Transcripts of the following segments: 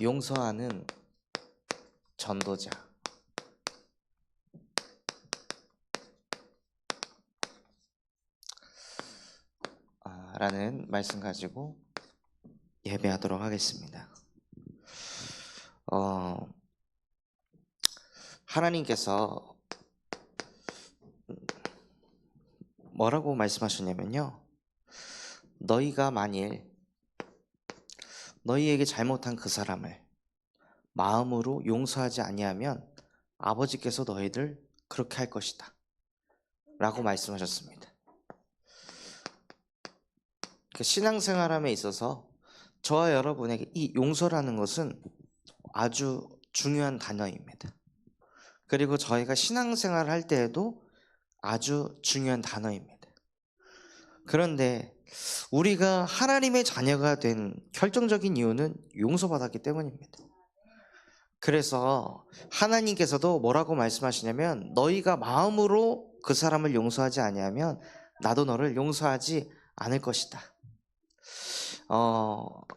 용서하는 전도자. 라는 말씀 가지고 예배하도록 하겠습니다. 하나님께서 뭐라고 말씀하셨냐면요, 너희가 만일 너희에게 잘못한 그 사람을 마음으로 용서하지 아니하면 아버지께서 너희들 그렇게 할 것이다 라고 말씀하셨습니다. 신앙생활함에 있어서 저와 여러분에게 이 용서라는 것은 아주 중요한 단어입니다. 그리고 저희가 신앙생활을 할 때에도 아주 중요한 단어입니다. 그런데 우리가 하나님의 자녀가 된 결정적인 이유는 용서받았기 때문입니다. 그래서 하나님께서도 뭐라고 말씀하시냐면, 너희가 마음으로 그 사람을 용서하지 아니하면 나도 너를 용서하지 않을 것이다.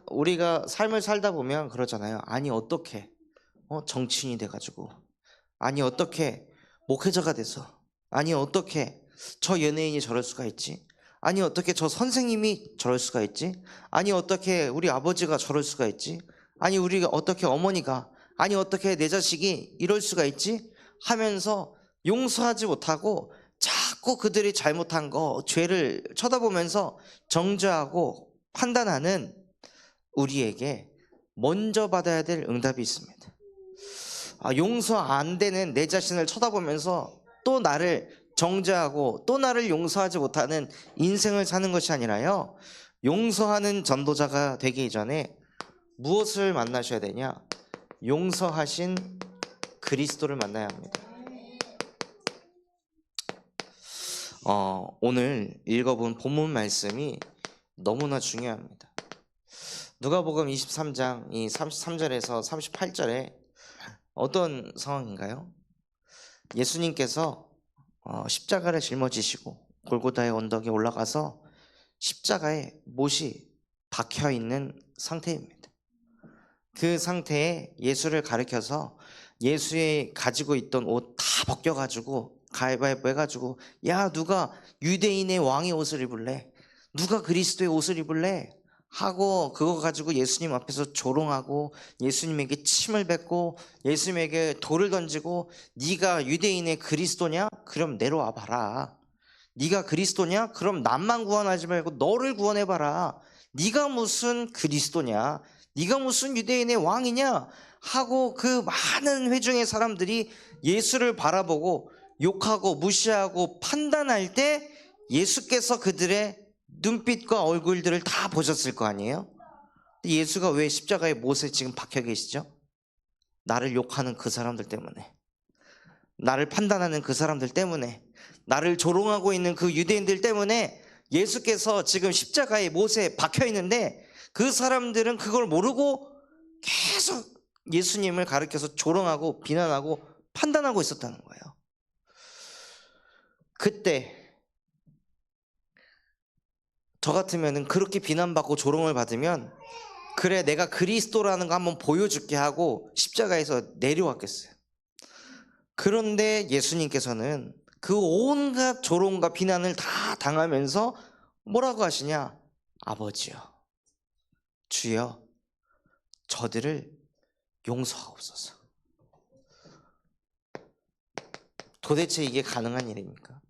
우리가 삶을 살다 보면 그러잖아요. 아니 어떻게 정치인이 돼가지고, 아니 어떻게 목회자가 돼서, 아니 어떻게 저 연예인이 저럴 수가 있지, 아니 어떻게 저 선생님이 저럴 수가 있지, 아니 어떻게 우리 아버지가 저럴 수가 있지, 아니 우리가 어떻게 어머니가, 아니 어떻게 내 자식이 이럴 수가 있지 하면서 용서하지 못하고 자꾸 그들이 잘못한 거, 죄를 쳐다보면서 정죄하고 판단하는 우리에게 먼저 받아야 될 응답이 있습니다. 용서 안 되는 내 자신을 쳐다보면서 또 나를 정죄하고 또 나를 용서하지 못하는 인생을 사는 것이 아니라요, 용서하는 전도자가 되기 전에 무엇을 만나셔야 되냐? 용서하신 그리스도를 만나야 합니다. 오늘 읽어본 본문 말씀이 너무나 중요합니다. 누가복음 23장 이 33절에서 38절에 어떤 상황인가요? 예수님께서 십자가를 짊어지시고 골고다의 언덕에 올라가서 십자가에 못이 박혀있는 상태입니다. 그 상태에 예수를 가리켜서 예수의 가지고 있던 옷 다 벗겨가지고 가위바위보 해가지고, 야 누가 유대인의 왕의 옷을 입을래? 누가 그리스도의 옷을 입을래? 하고 그거 가지고 예수님 앞에서 조롱하고 예수님에게 침을 뱉고 예수님에게 돌을 던지고, 네가 유대인의 그리스도냐? 그럼 내려와 봐라. 네가 그리스도냐? 그럼 남만 구원하지 말고 너를 구원해봐라. 네가 무슨 그리스도냐? 네가 무슨 유대인의 왕이냐? 하고 그 많은 회중의 사람들이 예수를 바라보고 욕하고 무시하고 판단할 때 예수께서 그들의 눈빛과 얼굴들을 다 보셨을 거 아니에요? 예수가 왜 십자가에 못에 지금 박혀 계시죠? 나를 욕하는 그 사람들 때문에, 나를 판단하는 그 사람들 때문에, 나를 조롱하고 있는 그 유대인들 때문에 예수께서 지금 십자가에 못에 박혀 있는데, 그 사람들은 그걸 모르고 계속 예수님을 가리켜서 조롱하고 비난하고 판단하고 있었다는 거예요. 그때 저 같으면 그렇게 비난받고 조롱을 받으면, 그래 내가 그리스도라는 거 한번 보여줄게 하고 십자가에서 내려왔겠어요. 그런데 예수님께서는 그 온갖 조롱과 비난을 다 당하면서 뭐라고 하시냐? 아버지여, 주여, 저들을 용서하옵소서. 도대체 이게 가능한 일입니까?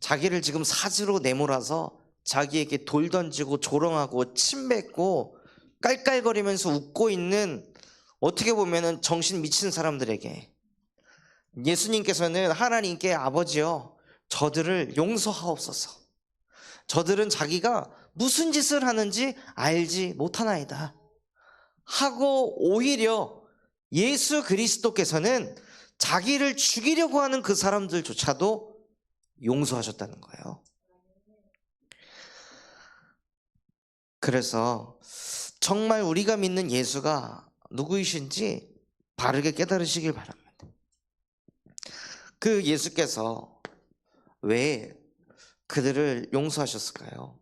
자기를 지금 사지로 내몰아서 자기에게 돌 던지고 조롱하고 침 뱉고 깔깔거리면서 웃고 있는, 어떻게 보면 정신 미친 사람들에게 예수님께서는 하나님께 아버지여, 저들을 용서하옵소서. 저들은 자기가 무슨 짓을 하는지 알지 못하나이다 하고, 오히려 예수 그리스도께서는 자기를 죽이려고 하는 그 사람들조차도 용서하셨다는 거예요. 그래서 정말 우리가 믿는 예수가 누구이신지 바르게 깨달으시길 바랍니다. 그 예수께서 왜 그들을 용서하셨을까요?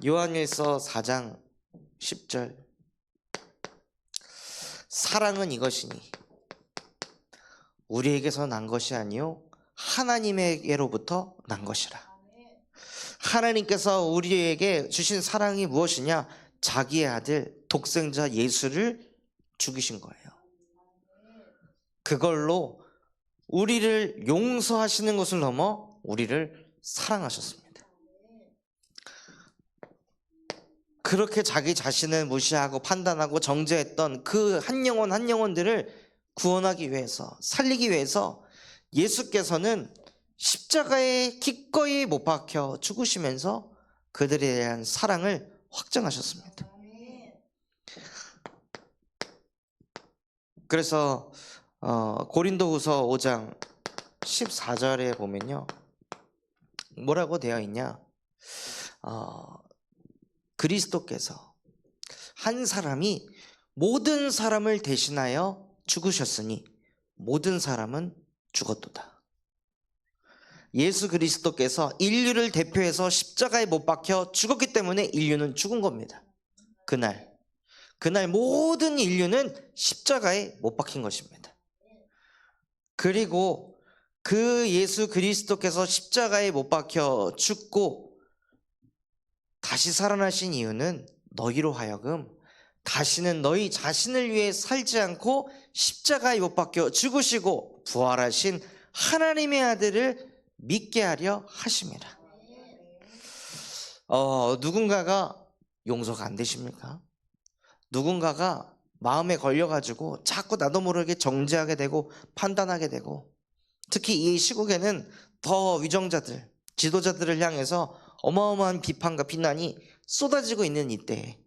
요한일서 4장 10절, 사랑은 이것이니 우리에게서 난 것이 아니요 하나님에게로부터 난 것이라. 하나님께서 우리에게 주신 사랑이 무엇이냐? 자기의 아들 독생자 예수를 죽이신 거예요. 그걸로 우리를 용서하시는 것을 넘어 우리를 사랑하셨습니다. 그렇게 자기 자신을 무시하고 판단하고 정죄했던 그 한 영혼 한 영혼들을 구원하기 위해서, 살리기 위해서 예수께서는 십자가에 기꺼이 못 박혀 죽으시면서 그들에 대한 사랑을 확증하셨습니다. 그래서 고린도후서 5장 14절에 보면요, 뭐라고 되어 있냐? 그리스도께서 한 사람이 모든 사람을 대신하여 죽으셨으니 모든 사람은 죽었도다. 예수 그리스도께서 인류를 대표해서 십자가에 못 박혀 죽었기 때문에 인류는 죽은 겁니다. 그날 모든 인류는 십자가에 못 박힌 것입니다. 그리고 그 예수 그리스도께서 십자가에 못 박혀 죽고 다시 살아나신 이유는 너희로 하여금 다시는 너희 자신을 위해 살지 않고 십자가에 못 박혀 죽으시고 부활하신 하나님의 아들을 믿게 하려 하심이라. 누군가가 용서가 안 되십니까? 누군가가 마음에 걸려가지고 자꾸 나도 모르게 정죄하게 되고 판단하게 되고, 특히 이 시국에는 더 위정자들, 지도자들을 향해서 어마어마한 비판과 비난이 쏟아지고 있는 이때에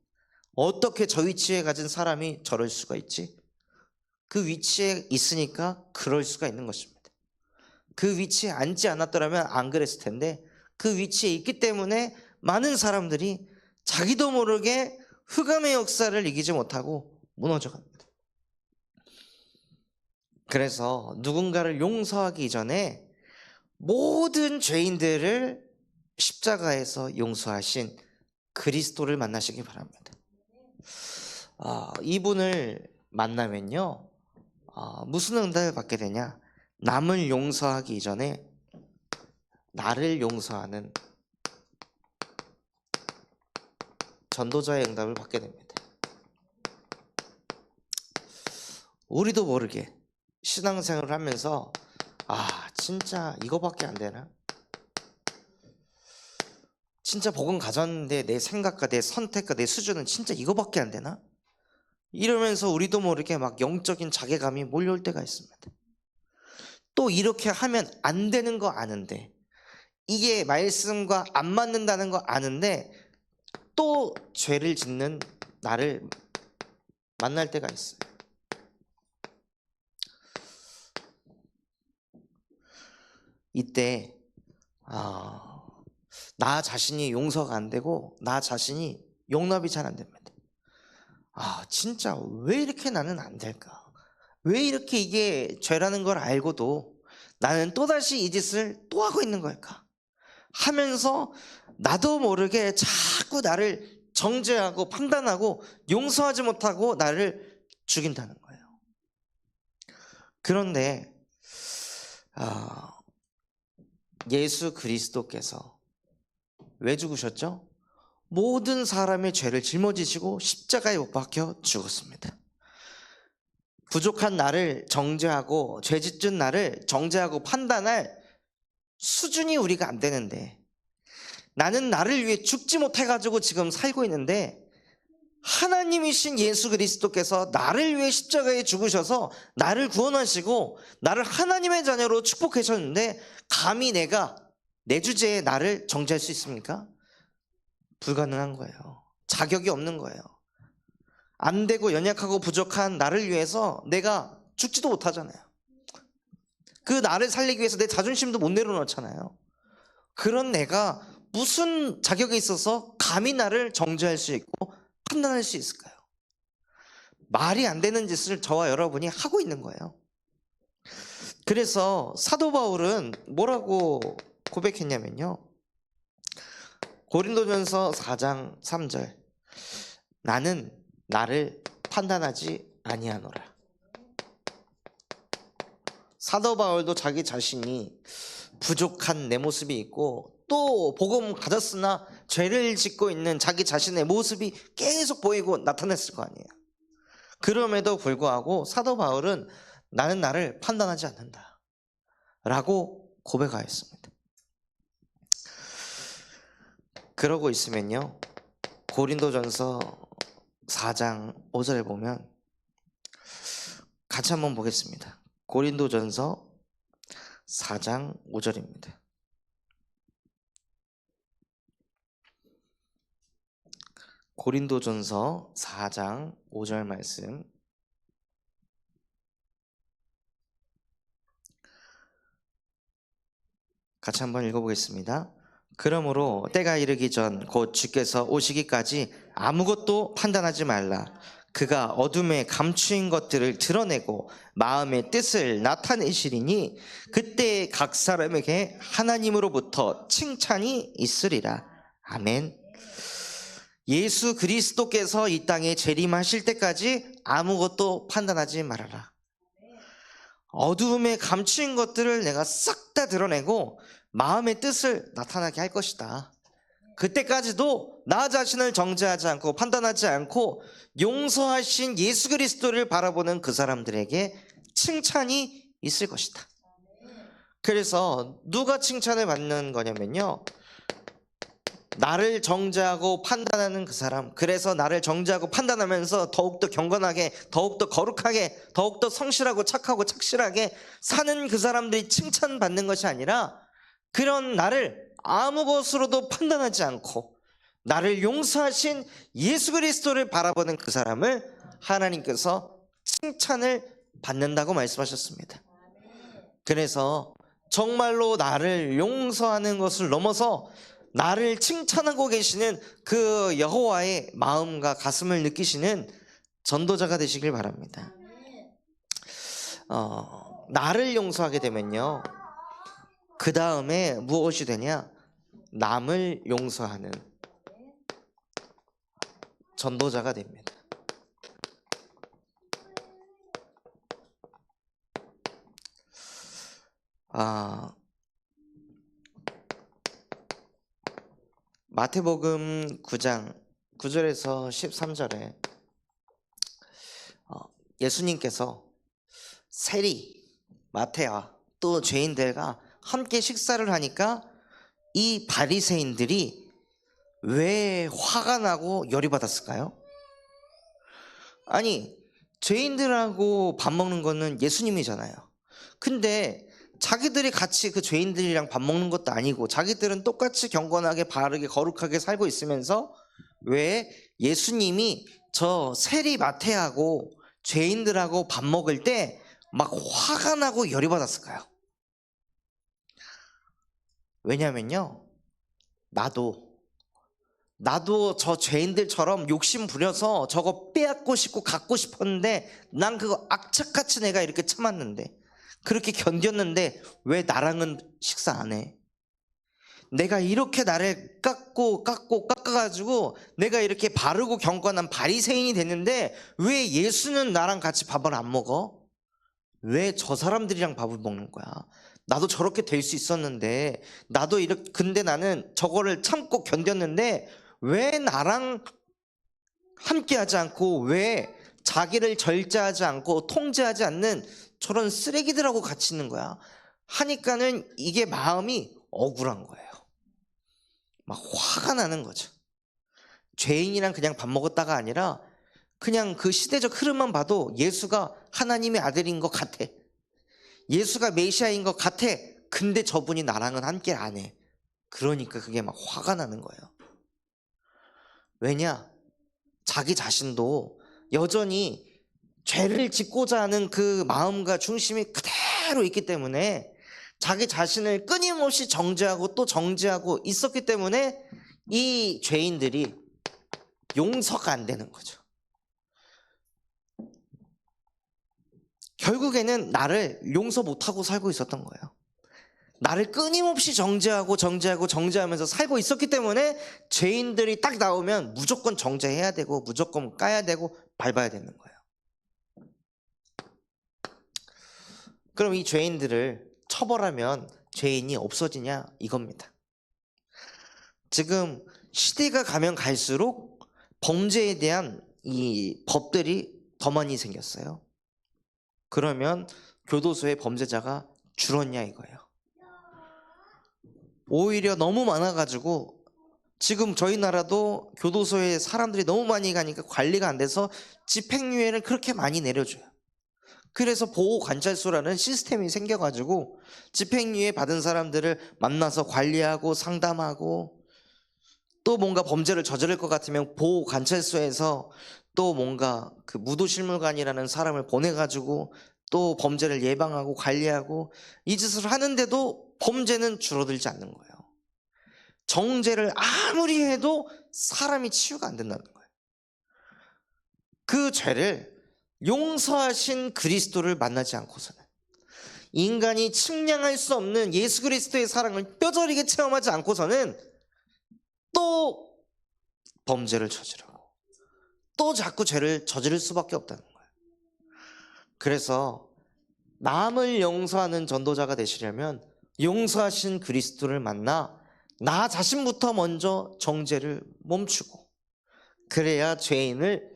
어떻게 저 위치에 가진 사람이 저럴 수가 있지? 그 위치에 있으니까 그럴 수가 있는 것입니다. 그 위치에 앉지 않았더라면 안 그랬을 텐데 그 위치에 있기 때문에 많은 사람들이 자기도 모르게 흑암의 역사를 이기지 못하고 무너져 갑니다. 그래서 누군가를 용서하기 이전에 모든 죄인들을 십자가에서 용서하신 그리스도를 만나시기 바랍니다. 이분을 만나면요, 무슨 응답을 받게 되냐? 남을 용서하기 이전에 나를 용서하는 전도자의 응답을 받게 됩니다. 우리도 모르게 신앙생활을 하면서 진짜 이거밖에 안 되나? 진짜 복음 가졌는데 내 생각과 내 선택과 내 수준은 진짜 이거밖에 안 되나? 이러면서 우리도 모르게 막 영적인 자괴감이 몰려올 때가 있습니다. 또 이렇게 하면 안 되는 거 아는데, 이게 말씀과 안 맞는다는 거 아는데 또 죄를 짓는 나를 만날 때가 있어요. 이때 나 자신이 용서가 안 되고 나 자신이 용납이 잘 안 됩니다. 진짜 왜 이렇게 나는 안 될까? 왜 이렇게 이게 죄라는 걸 알고도 나는 또다시 이 짓을 또 하고 있는 걸까? 하면서 나도 모르게 자꾸 나를 정죄하고 판단하고 용서하지 못하고 나를 죽인다는 거예요. 그런데 예수 그리스도께서 왜 죽으셨죠? 모든 사람의 죄를 짊어지시고 십자가에 못 박혀 죽었습니다. 부족한 나를 정죄하고 죄짓은 나를 정죄하고 판단할 수준이 우리가 안 되는데, 나는 나를 위해 죽지 못해가지고 지금 살고 있는데 하나님이신 예수 그리스도께서 나를 위해 십자가에 죽으셔서 나를 구원하시고 나를 하나님의 자녀로 축복하셨는데 감히 내가 내 주제에 나를 정죄할 수 있습니까? 불가능한 거예요. 자격이 없는 거예요. 안 되고 연약하고 부족한 나를 위해서 내가 죽지도 못하잖아요. 그 나를 살리기 위해서 내 자존심도 못 내려놓잖아요. 그런 내가 무슨 자격이 있어서 감히 나를 정죄할 수 있고 판단할 수 있을까요? 말이 안 되는 짓을 저와 여러분이 하고 있는 거예요. 그래서 사도 바울은 뭐라고 고백했냐면요, 고린도전서 4장 3절, 나는 나를 판단하지 아니하노라. 사도 바울도 자기 자신이 부족한 내 모습이 있고 또 복음 가졌으나 죄를 짓고 있는 자기 자신의 모습이 계속 보이고 나타났을 거 아니에요. 그럼에도 불구하고 사도 바울은 나는 나를 판단하지 않는다 라고 고백하였습니다. 그러고 있으면요, 고린도전서 4장 5절에 보면 같이 한번 보겠습니다. 고린도전서 4장 5절입니다. 고린도전서 4장 5절 말씀, 같이 한번 읽어보겠습니다. 그러므로 때가 이르기 전 곧 주께서 오시기까지 아무것도 판단하지 말라. 그가 어둠에 감추인 것들을 드러내고 마음의 뜻을 나타내시리니 그때 각 사람에게 하나님으로부터 칭찬이 있으리라. 아멘. 예수 그리스도께서 이 땅에 재림하실 때까지 아무것도 판단하지 말아라. 어두움에 감추인 것들을 내가 싹 다 드러내고 마음의 뜻을 나타나게 할 것이다. 그때까지도 나 자신을 정죄하지 않고 판단하지 않고 용서하신 예수 그리스도를 바라보는 그 사람들에게 칭찬이 있을 것이다. 그래서 누가 칭찬을 받는 거냐면요, 나를 정죄하고 판단하는 그 사람, 그래서 나를 정죄하고 판단하면서 더욱더 경건하게, 더욱더 거룩하게, 더욱더 성실하고 착하고 착실하게 사는 그 사람들이 칭찬받는 것이 아니라, 그런 나를 아무 것으로도 판단하지 않고 나를 용서하신 예수 그리스도를 바라보는 그 사람을 하나님께서 칭찬을 받는다고 말씀하셨습니다. 그래서 정말로 나를 용서하는 것을 넘어서 나를 칭찬하고 계시는 그 여호와의 마음과 가슴을 느끼시는 전도자가 되시길 바랍니다. 나를 용서하게 되면요, 그 다음에 무엇이 되냐? 남을 용서하는 전도자가 됩니다. 마태복음 9장 9절에서 13절에 예수님께서 세리, 마태와 또 죄인들과 함께 식사를 하니까 이 바리새인들이 왜 화가 나고 열이 받았을까요? 아니, 죄인들하고 밥 먹는 거는 예수님이잖아요. 근데 자기들이 같이 그 죄인들이랑 밥 먹는 것도 아니고 자기들은 똑같이 경건하게 바르게 거룩하게 살고 있으면서 왜 예수님이 저 세리 마태하고 죄인들하고 밥 먹을 때 막 화가 나고 열이 받았을까요? 왜냐면요, 나도 저 죄인들처럼 욕심 부려서 저거 빼앗고 싶고 갖고 싶었는데 난 그거 악착같이 내가 이렇게 참았는데, 그렇게 견뎠는데 왜 나랑은 식사 안 해? 내가 이렇게 나를 깎아가지고 내가 이렇게 바르고 경건한 바리새인이 됐는데 왜 예수는 나랑 같이 밥을 안 먹어? 왜 저 사람들이랑 밥을 먹는 거야? 나도 저렇게 될 수 있었는데, 나도 이렇게, 근데 나는 저거를 참고 견뎠는데 왜 나랑 함께 하지 않고 왜 자기를 절제하지 않고 통제하지 않는 저런 쓰레기들하고 같이 있는 거야? 하니까는 이게 마음이 억울한 거예요. 막 화가 나는 거죠. 죄인이랑 그냥 밥 먹었다가 아니라 그냥 그 시대적 흐름만 봐도 예수가 하나님의 아들인 것 같아. 예수가 메시아인 것 같아. 근데 저분이 나랑은 함께 안 해. 그러니까 그게 막 화가 나는 거예요. 왜냐? 자기 자신도 여전히 죄를 짓고자 하는 그 마음과 중심이 그대로 있기 때문에 자기 자신을 끊임없이 정죄하고 또 정죄하고 있었기 때문에 이 죄인들이 용서가 안 되는 거죠. 결국에는 나를 용서 못하고 살고 있었던 거예요. 나를 끊임없이 정죄하면서 살고 있었기 때문에 죄인들이 딱 나오면 무조건 정죄해야 되고 무조건 까야 되고 밟아야 되는 거예요. 그럼 이 죄인들을 처벌하면 죄인이 없어지냐 이겁니다. 지금 시대가 가면 갈수록 범죄에 대한 이 법들이 더 많이 생겼어요. 그러면 교도소의 범죄자가 줄었냐 이거예요. 오히려 너무 많아가지고 지금 저희 나라도 교도소에 사람들이 너무 많이 가니까 관리가 안 돼서 집행유예를 그렇게 많이 내려줘요. 그래서 보호관찰소라는 시스템이 생겨가지고 집행유예 받은 사람들을 만나서 관리하고 상담하고, 또 뭔가 범죄를 저지를 것 같으면 보호관찰소에서 또 뭔가 그 무도실물관이라는 사람을 보내가지고 또 범죄를 예방하고 관리하고, 이 짓을 하는데도 범죄는 줄어들지 않는 거예요. 정죄를 아무리 해도 사람이 치유가 안 된다는 거예요. 그 죄를 용서하신 그리스도를 만나지 않고서는, 인간이 측량할 수 없는 예수 그리스도의 사랑을 뼈저리게 체험하지 않고서는 또 범죄를 저지르고 또 자꾸 죄를 저지를 수밖에 없다는 거예요. 그래서 남을 용서하는 전도자가 되시려면 용서하신 그리스도를 만나 나 자신부터 먼저 정죄를 멈추고, 그래야 죄인을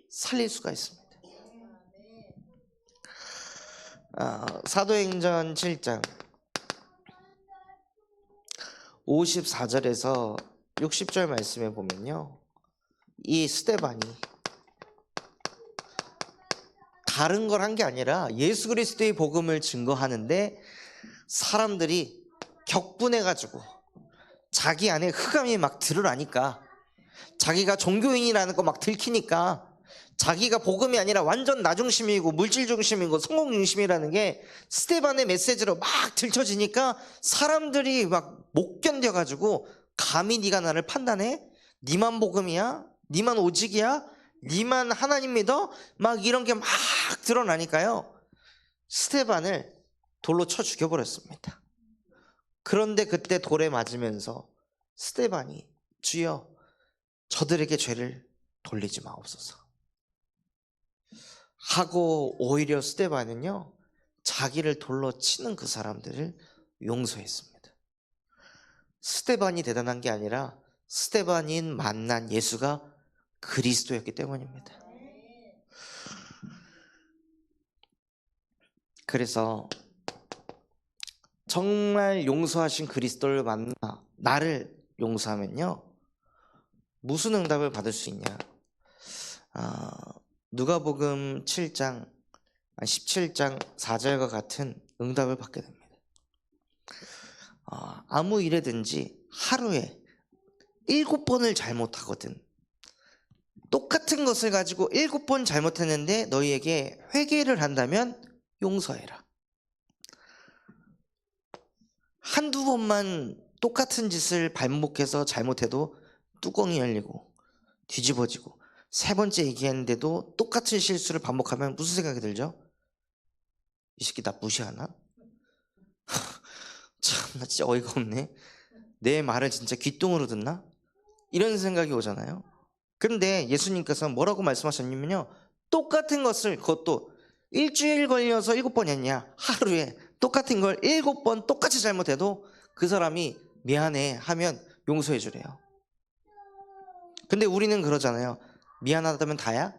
살릴 수가 있습니다. 사도행전 7장 54절에서 60절 말씀에 보면요, 이 스데반이 다른 걸 한 게 아니라 예수 그리스도의 복음을 증거하는데 사람들이 격분해가지고 자기 안에 흑암이 막 드러나니까, 자기가 종교인이라는 거 막 들키니까, 자기가 복음이 아니라 완전 나 중심이고 물질 중심이고 성공 중심이라는 게 스데반의 메시지로 막 들춰지니까 사람들이 막 못 견뎌가지고, 감히 네가 나를 판단해? 네만 복음이야? 네만 오직이야? 네만 하나님 믿어? 막 이런 게 막 드러나니까요, 스데반을 돌로 쳐 죽여버렸습니다. 그런데 그때 돌에 맞으면서 스데반이 주여 저들에게 죄를 돌리지 마옵소서 하고, 오히려 스데반은요 자기를 돌로 치는 그 사람들을 용서했습니다. 스데반이 대단한 게 아니라 스데반이 만난 예수가 그리스도였기 때문입니다. 그래서 정말 용서하신 그리스도를 만나 나를 용서하면요 무슨 응답을 받을 수 있냐? 누가복음 7장 17장 4절과 같은 응답을 받게 됩니다. 아무 일에든지 하루에 7번을 잘못하거든, 똑같은 것을 가지고 7번 잘못했는데 너희에게 회개를 한다면 용서해라. 한두 번만 똑같은 짓을 반복해서 잘못해도 뚜껑이 열리고 뒤집어지고, 세 번째 얘기했는데도 똑같은 실수를 반복하면 무슨 생각이 들죠? 이 새끼 나 무시하나? 참, 나 진짜 어이가 없네. 내 말을 진짜 귓등으로 듣나? 이런 생각이 오잖아요. 근데 예수님께서 뭐라고 말씀하셨냐면요, 똑같은 것을, 그것도 일주일 걸려서 7번 했냐, 하루에 똑같은 걸 7번 똑같이 잘못해도 그 사람이 미안해 하면 용서해 주래요. 근데 우리는 그러잖아요. 미안하다면 다야?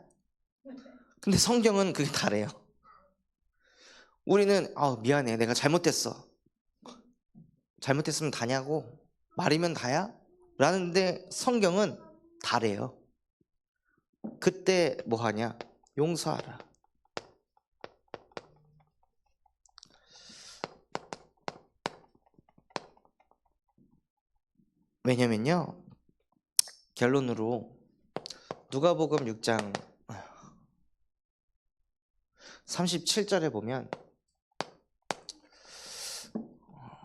근데 성경은 그게 다래요. 우리는 미안해, 내가 잘못했어. 잘못했으면 다냐고? 말이면 다야? 라는데 성경은 다래요. 그때 뭐 하냐? 용서하라. 왜냐면요, 결론으로 누가복음 6장 37절에 보면,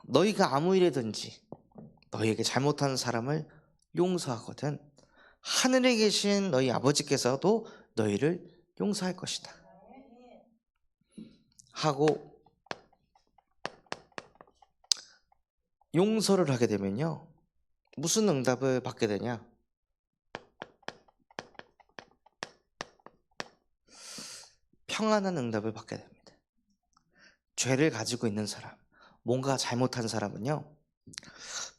너희가 아무 일에든지 너희에게 잘못하는 사람을 용서하거든 하늘에 계신 너희 아버지께서도 너희를 용서할 것이다 하고, 용서를 하게 되면요 무슨 응답을 받게 되냐? 평안한 응답을 받게 됩니다. 죄를 가지고 있는 사람, 뭔가 잘못한 사람은요,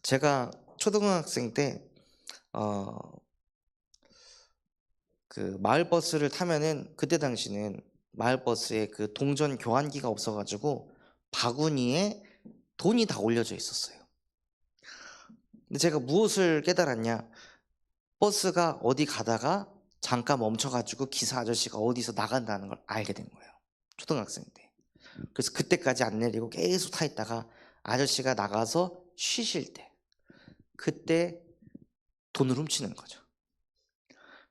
제가 초등학생 때 그 마을버스를 타면은, 그때 당시는 마을버스에 그 동전 교환기가 없어가지고 바구니에 돈이 다 올려져 있었어요. 근데 제가 무엇을 깨달았냐, 버스가 어디 가다가 잠깐 멈춰가지고 기사 아저씨가 어디서 나간다는 걸 알게 된 거예요, 초등학생 때. 그래서 그때까지 안 내리고 계속 타 있다가 아저씨가 나가서 쉬실 때, 그때 돈을 훔치는 거죠.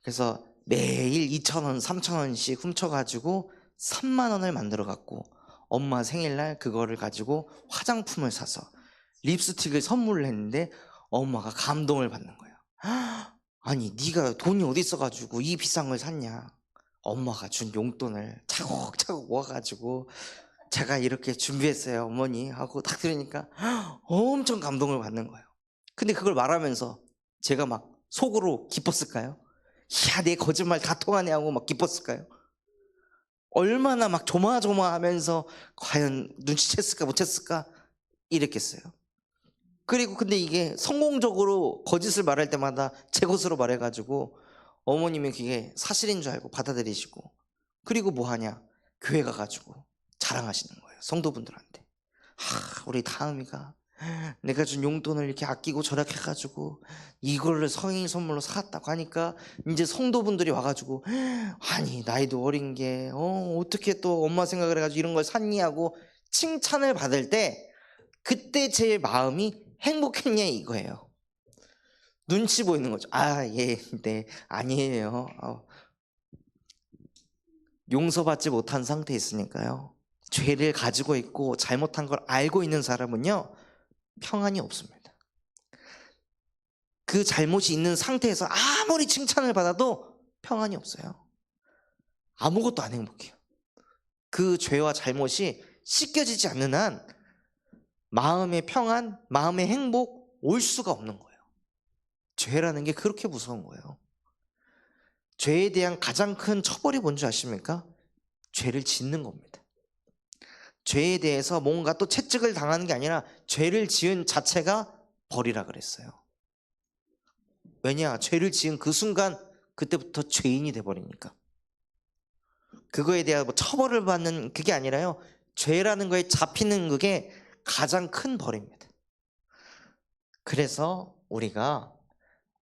그래서 매일 2,000원, 3,000원씩 훔쳐가지고 3만 원을 만들어 갖고 엄마 생일날 그거를 가지고 화장품을 사서 립스틱을 선물을 했는데 엄마가 감동을 받는 거예요. 아니, 네가 돈이 어디 있어가지고 이 비싼 걸 샀냐. 엄마가 준 용돈을 차곡차곡 모아가지고 제가 이렇게 준비했어요, 어머니 하고 딱 들으니까 엄청 감동을 받는 거예요. 근데 그걸 말하면서 제가 막 속으로 기뻤을까요? 야, 내 거짓말 다 통하네 하고 막 기뻤을까요? 얼마나 막 조마조마하면서 과연 눈치챘을까 못했을까 이랬겠어요. 그리고 근데 이게 성공적으로 거짓을 말할 때마다 제 것으로 말해가지고 어머님이 그게 사실인 줄 알고 받아들이시고, 그리고 뭐 하냐, 교회 가가지고 자랑하시는 거예요, 성도분들한테. 우리 다음이가 내가 준 용돈을 이렇게 아끼고 절약해가지고 이거를 성인 선물로 사왔다고 하니까 이제 성도분들이 와가지고 아니, 나이도 어린 게 어떻게 또 엄마 생각을 해가지고 이런 걸 샀니 하고 칭찬을 받을 때, 그때 제 마음이 행복했냐 이거예요. 눈치 보이는 거죠. 예, 네, 아니에요. 용서받지 못한 상태에 있으니까요, 죄를 가지고 있고 잘못한 걸 알고 있는 사람은요, 평안이 없습니다. 그 잘못이 있는 상태에서 아무리 칭찬을 받아도 평안이 없어요. 아무것도 안 행복해요. 그 죄와 잘못이 씻겨지지 않는 한 마음의 평안, 마음의 행복 올 수가 없는 거예요. 죄라는 게 그렇게 무서운 거예요. 죄에 대한 가장 큰 처벌이 뭔지 아십니까? 죄를 짓는 겁니다. 죄에 대해서 뭔가 또 채찍을 당하는 게 아니라 죄를 지은 자체가 벌이라 그랬어요. 왜냐, 죄를 지은 그 순간 그때부터 죄인이 돼버리니까. 그거에 대한 뭐 처벌을 받는 그게 아니라요, 죄라는 거에 잡히는 그게 가장 큰 벌입니다. 그래서 우리가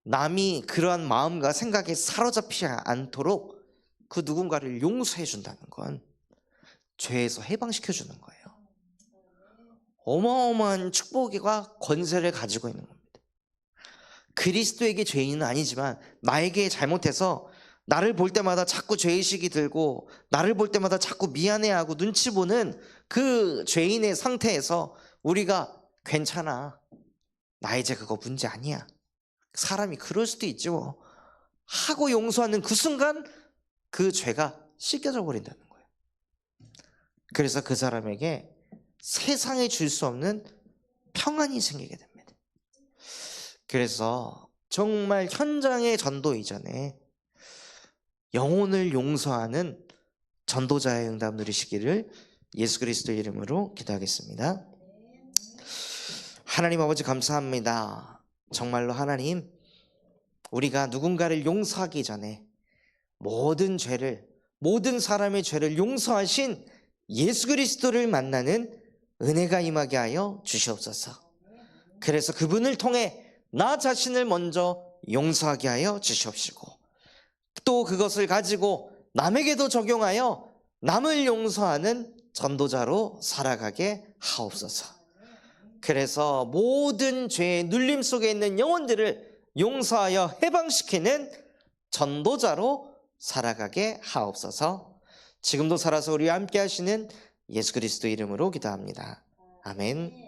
남이 그러한 마음과 생각에 사로잡히지 않도록 그 누군가를 용서해 준다는 건 죄에서 해방시켜 주는 거예요. 어마어마한 축복과 권세를 가지고 있는 겁니다. 그리스도에게 죄인은 아니지만 나에게 잘못해서 나를 볼 때마다 자꾸 죄의식이 들고 나를 볼 때마다 자꾸 미안해하고 눈치 보는 그 죄인의 상태에서 우리가 괜찮아, 나 이제 그거 문제 아니야, 사람이 그럴 수도 있지 뭐 하고 용서하는 그 순간 그 죄가 씻겨져 버린다는 거예요. 그래서 그 사람에게 세상에 줄 수 없는 평안이 생기게 됩니다. 그래서 정말 현장의 전도 이전에 영혼을 용서하는 전도자의 응답 누리시기를 예수 그리스도의 이름으로 기도하겠습니다. 하나님 아버지, 감사합니다. 정말로 하나님, 우리가 누군가를 용서하기 전에 모든 죄를, 모든 사람의 죄를 용서하신 예수 그리스도를 만나는 은혜가 임하게 하여 주시옵소서. 그래서 그분을 통해 나 자신을 먼저 용서하게 하여 주시옵시고, 또 그것을 가지고 남에게도 적용하여 남을 용서하는 전도자로 살아가게 하옵소서. 그래서 모든 죄의 눌림 속에 있는 영혼들을 용서하여 해방시키는 전도자로 살아가게 하옵소서. 지금도 살아서 우리와 함께 하시는 예수 그리스도 이름으로 기도합니다. 아멘.